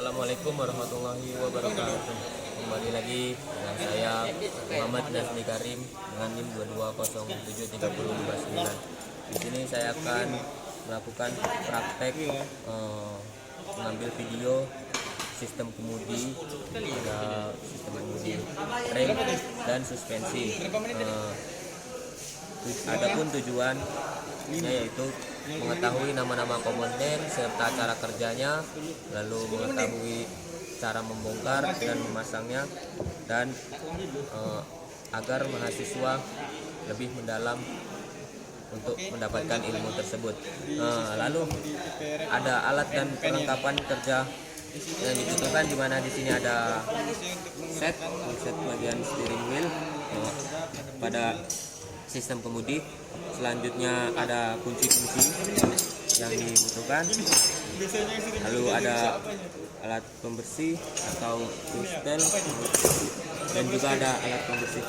Assalamualaikum warahmatullahi wabarakatuh. Kembali lagi dengan saya Muhammad Nazmi Karim dengan NIM 22073059. Di sini saya akan melakukan praktek mengambil video sistem kemudi, ada sistem kemudi rem dan suspensi. Adapun tujuannya yaitu mengetahui nama-nama komponen serta cara kerjanya, lalu mengetahui cara membongkar dan memasangnya, dan agar mahasiswa lebih mendalam untuk mendapatkan ilmu tersebut. Lalu ada alat dan perlengkapan kerja yang dibutuhkan, di mana di sini ada set bagian steering wheel pada sistem kemudi. Selanjutnya ada kunci-kunci yang dibutuhkan, lalu ada alat pembersih atau tool, dan juga ada alat pembersih.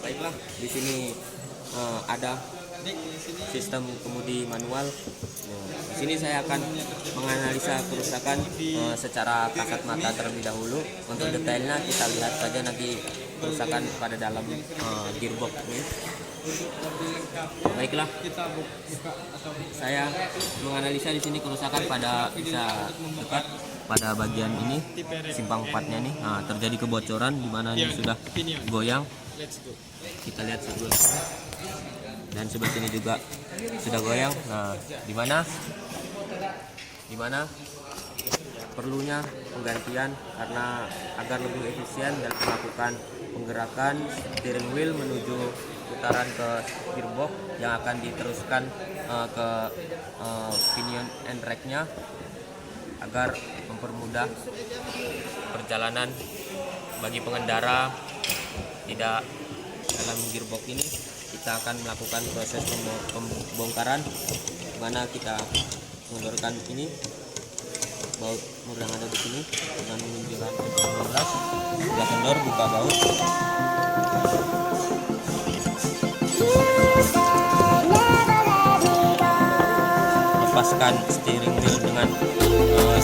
Baiklah, di sini ada sistem kemudi manual. Di sini saya akan menganalisa kerusakan secara kasat mata terlebih dahulu. Untuk detailnya kita lihat saja nanti kerusakan pada dalam gearbox ini. Baiklah, saya menganalisa di sini kerusakan pada bisa dekat pada bagian ini, simpang 4-nya nih. Terjadi kebocoran di mana ini sudah goyang. Kita lihat sebelah dan sebelah sini juga sudah goyang. Di mana perlunya penggantian karena agar lebih efisien dan melakukan penggerakan steering wheel menuju putaran ke gearbox yang akan diteruskan ke pinion and rack-nya agar mempermudah perjalanan bagi pengendara. Tidak dalam gearbox ini kita akan melakukan proses pembongkaran, di mana kita mengundurkan ini baut mur yang ada di sini dengan menunjukkan beras, sudah kendor, buka baut. Lepaskan steering wheel dengan steering wheel.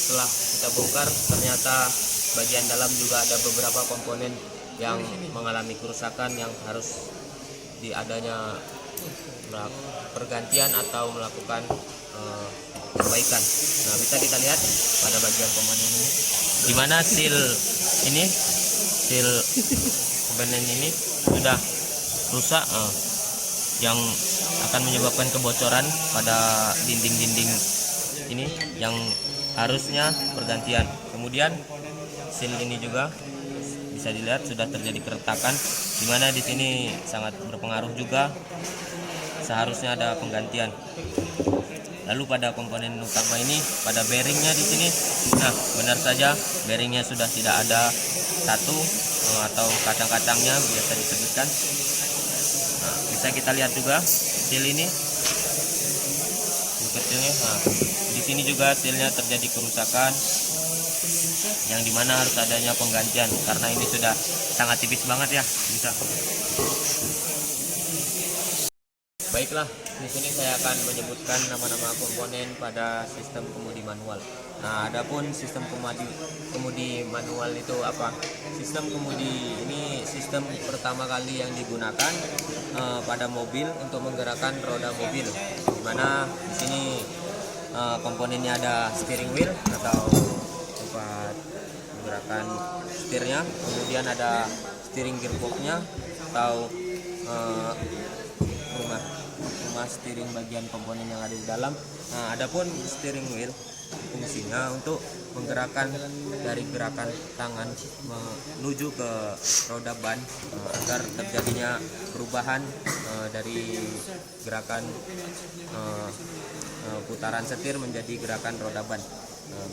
Setelah kita bongkar, ternyata bagian dalam juga ada beberapa komponen yang mengalami kerusakan yang harus diadanya pergantian atau melakukan perbaikan. Nah, bisa kita lihat pada bagian komponen ini, di mana seal komponen ini sudah rusak, yang akan menyebabkan kebocoran pada dinding-dinding ini yang harusnya pergantian. Kemudian seal ini juga bisa dilihat sudah terjadi keretakan, di mana di sini sangat berpengaruh juga, seharusnya ada penggantian. Lalu pada komponen utama ini, pada bearingnya di sini, nah benar saja bearingnya sudah tidak ada satu atau kacang-kacangnya biasa disebutkan. Nah, bisa kita lihat juga seal ini kecilnya. Nah, di sini juga sealnya terjadi kerusakan, yang dimana harus adanya penggantian karena ini sudah sangat tipis banget ya. Bisa Baiklah, di sini saya akan menyebutkan nama-nama komponen pada sistem kemudi manual. Nah, adapun sistem kemudi manual itu apa? Sistem kemudi ini sistem pertama kali yang digunakan pada mobil untuk menggerakkan roda mobil. Di mana di sini komponennya ada steering wheel atau tempat menggerakkan setirnya, kemudian ada steering gearboxnya atau rumah steering bagian komponen yang ada di dalam. Nah, adapun steering wheel fungsinya untuk menggerakkan dari gerakan tangan menuju ke roda ban agar terjadinya perubahan dari gerakan putaran setir menjadi gerakan roda ban.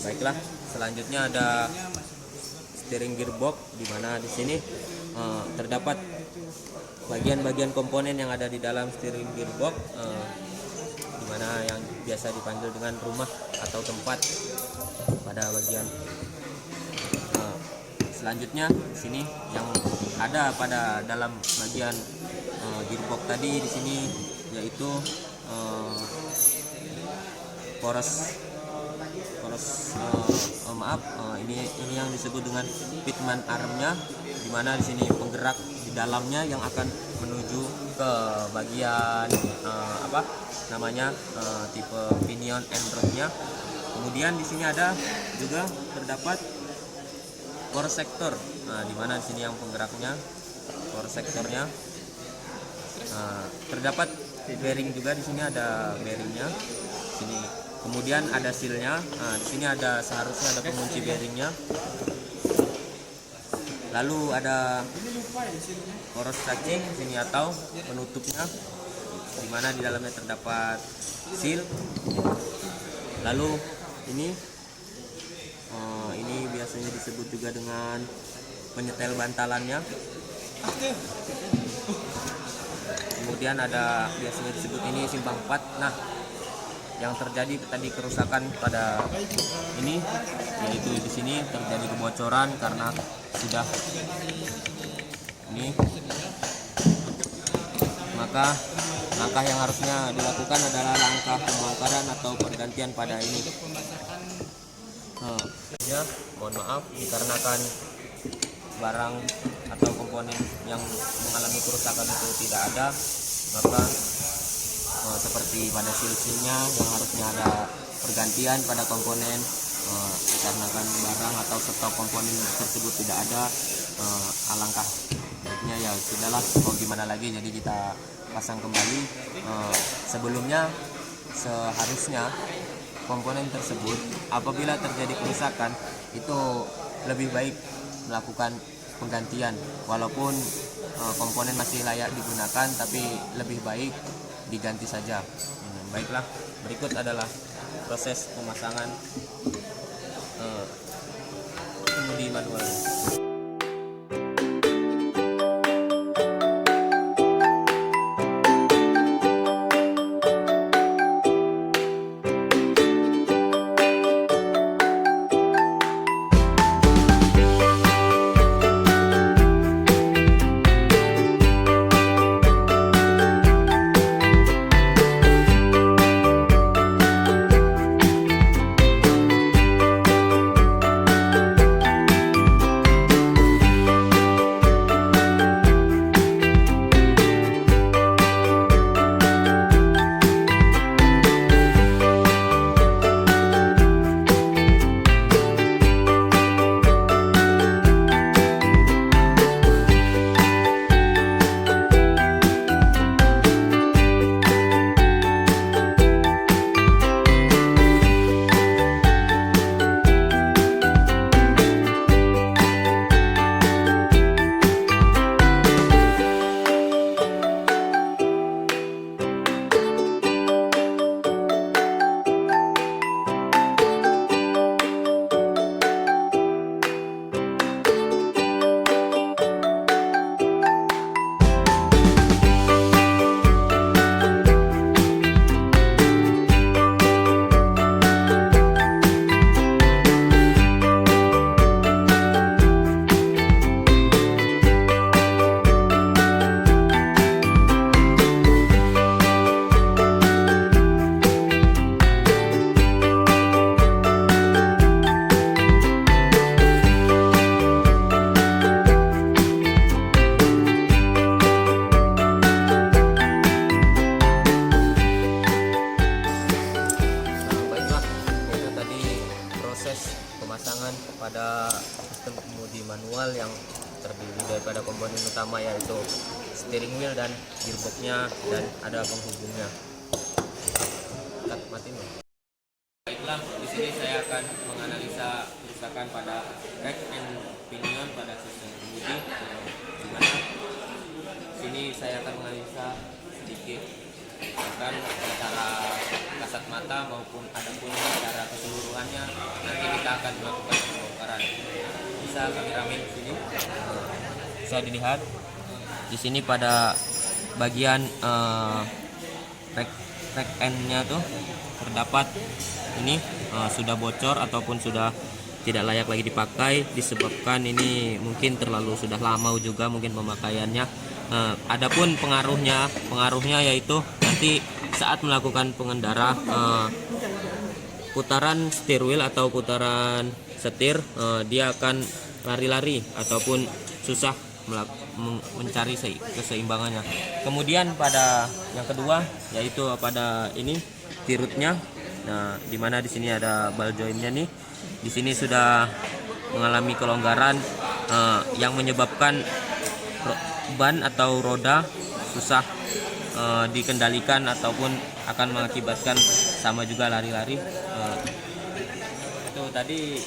Baiklah, selanjutnya ada steering gearbox, di mana di sini terdapat bagian-bagian komponen yang ada di dalam steering gearbox, di mana yang biasa dipanggil dengan rumah atau tempat pada bagian. Selanjutnya di sini yang ada pada dalam bagian gearbox tadi di sini yaitu ini yang disebut dengan pitman armnya, di mana di sini penggerak di dalamnya yang akan menuju ke bagian tipe pinion and rodnya. Kemudian di sini ada juga terdapat core sector, di mana di sini yang penggeraknya core sectornya. Terdapat bearing juga, di sini ada bearingnya. Sini kemudian ada sealnya. Di sini seharusnya ada pengunci bearingnya. Lalu ada poros cacing sini atau penutupnya, di mana di dalamnya terdapat seal. Lalu ini biasanya disebut juga dengan penyetel bantalannya. Kemudian ada biasanya disebut ini simpang 4. Nah, yang terjadi tadi kerusakan pada ini yaitu di sini terjadi kebocoran karena sudah ini, maka langkah yang harusnya dilakukan adalah langkah pembongkaran atau pergantian pada ini. Mohon maaf dikarenakan barang atau komponen yang mengalami kerusakan itu tidak ada, maka seperti pada silsilnya yang harusnya ada pergantian pada komponen, dikarenakan barang atau stok komponen tersebut tidak ada, alangkah baiknya ya sudahlah, mau gimana lagi, jadi kita pasang kembali. Sebelumnya seharusnya komponen tersebut apabila terjadi kerusakan itu lebih baik melakukan penggantian, walaupun komponen masih layak digunakan, tapi lebih baik diganti saja. Baiklah, berikut adalah proses pemasangan kemudi manual. daripada komponen utama, yaitu steering wheel dan gearboxnya dan ada penghubungnya. Mati nih. Baiklah, di sini saya akan menganalisa kerusakan pada rack and pinion pada sistem kemudi. Dimana sini saya akan menganalisa sedikit bahkan secara kasat mata maupun adapun secara keseluruhannya nanti kita akan melakukan pembongkaran. Bisa kameramen di sini bisa dilihat di sini pada bagian rack end-nya tuh terdapat ini sudah bocor ataupun sudah tidak layak lagi dipakai, disebabkan ini mungkin terlalu sudah lama juga mungkin pemakaiannya. Adapun pengaruhnya yaitu nanti saat melakukan pengendara, putaran steer wheel atau putaran setir dia akan lari-lari ataupun susah mencari keseimbangannya. Kemudian pada yang kedua yaitu pada ini tirutnya. Nah, dimana di sini ada ball jointnya nih. Di sini sudah mengalami kelonggaran yang menyebabkan ban atau roda susah dikendalikan ataupun akan mengakibatkan sama juga lari-lari. Itu tadi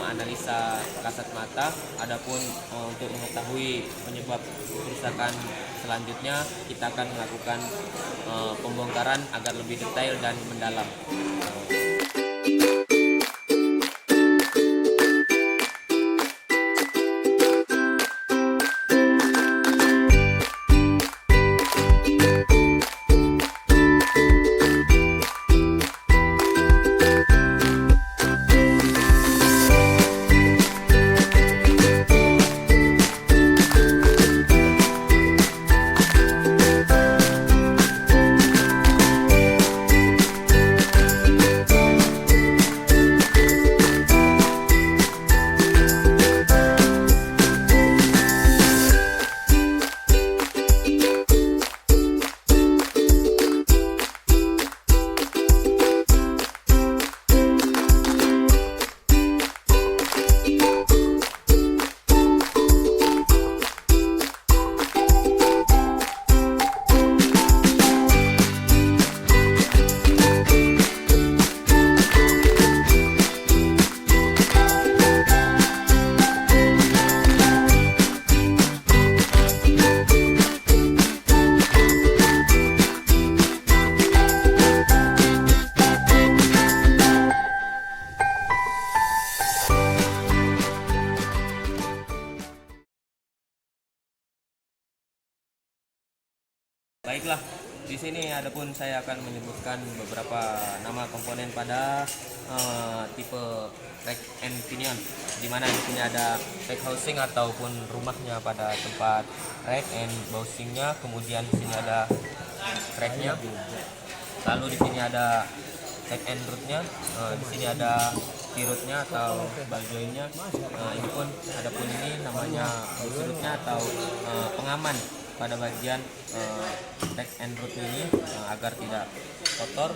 analisa kasat mata. Adapun untuk mengetahui penyebab kerusakan selanjutnya, kita akan melakukan pembongkaran agar lebih detail dan mendalam. Baiklah, di sini adapun saya akan menyebutkan beberapa nama komponen pada tipe rack and pinion, di mana di sini ada rack housing ataupun rumahnya pada tempat rack and housingnya, kemudian di sini ada racknya, lalu di sini ada rack and rootnya, di sini ada tirutnya atau ball jointnya, ini pun adapun ini namanya tirutnya atau pengaman pada bagian rack and root ini agar tidak kotor.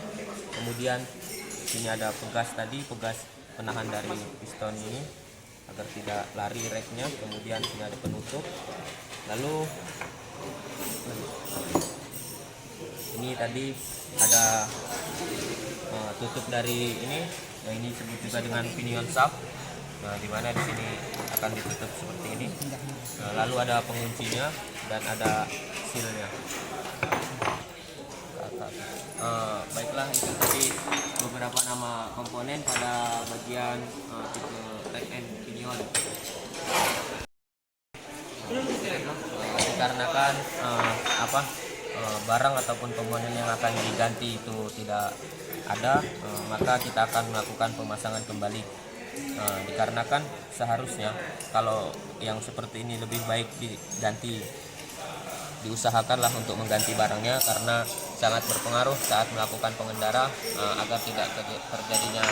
Kemudian sini ada pegas tadi, pegas penahan dari piston ini agar tidak lari racknya. Kemudian sini ada penutup. Lalu ini tadi ada tutup dari ini, yang ini disebut juga dengan pinion shaft. Nah, di mana di sini akan ditutup seperti ini. Lalu ada penguncinya dan ada sealnya. Baiklah, itu tadi beberapa nama komponen pada bagian tipe rack and pinion. Dikarenakan barang ataupun komponen yang akan diganti itu tidak ada, maka kita akan melakukan pemasangan kembali. Dikarenakan seharusnya kalau yang seperti ini lebih baik diganti, diusahakanlah untuk mengganti barangnya karena sangat berpengaruh saat melakukan pengendara agar tidak terjadinya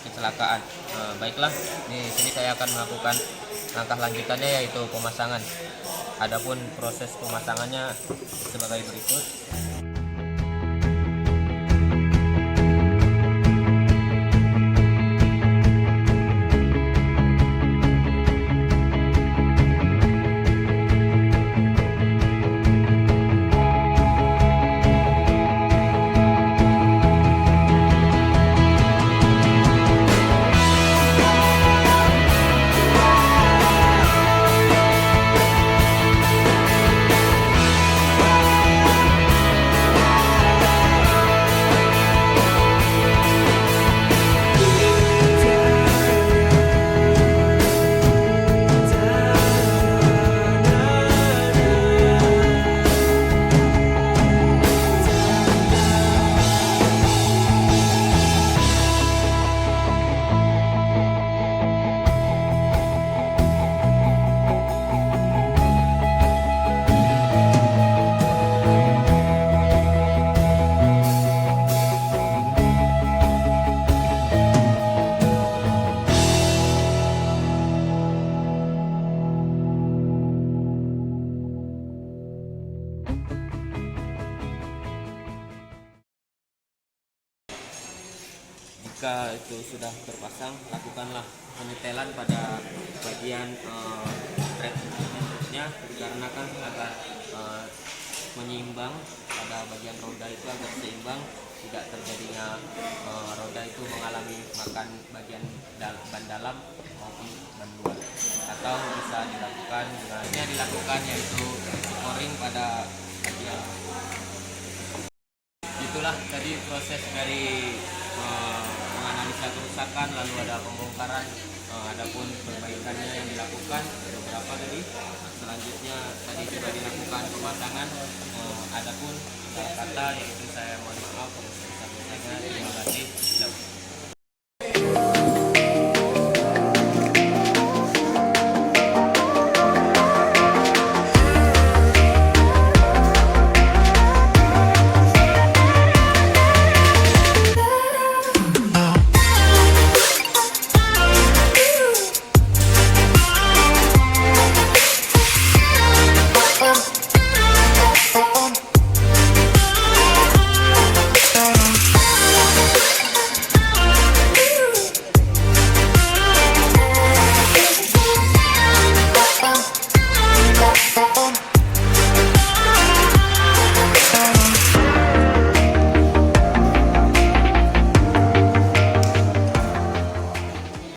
kecelakaan. Baiklah, di sini saya akan melakukan langkah lanjutannya yaitu pemasangan. Adapun proses pemasangannya sebagai berikut. jika itu sudah terpasang, lakukanlah penyetelan pada bagian trapnya, dikarenakan agar menyeimbang pada bagian roda itu agar seimbang, tidak terjadinya roda itu mengalami makan bagian ban dalam maupun ban luar. Atau bisa dilakukan dengannya dilakukan yaitu scoring pada bagian. Itulah tadi proses dari menganalisa kerusakan, lalu ada pembongkaran, adapun perbaikannya yang dilakukan beberapa tadi. Selanjutnya tadi juga dilakukan pemasangan, adapun kata yaitu saya mohon maaf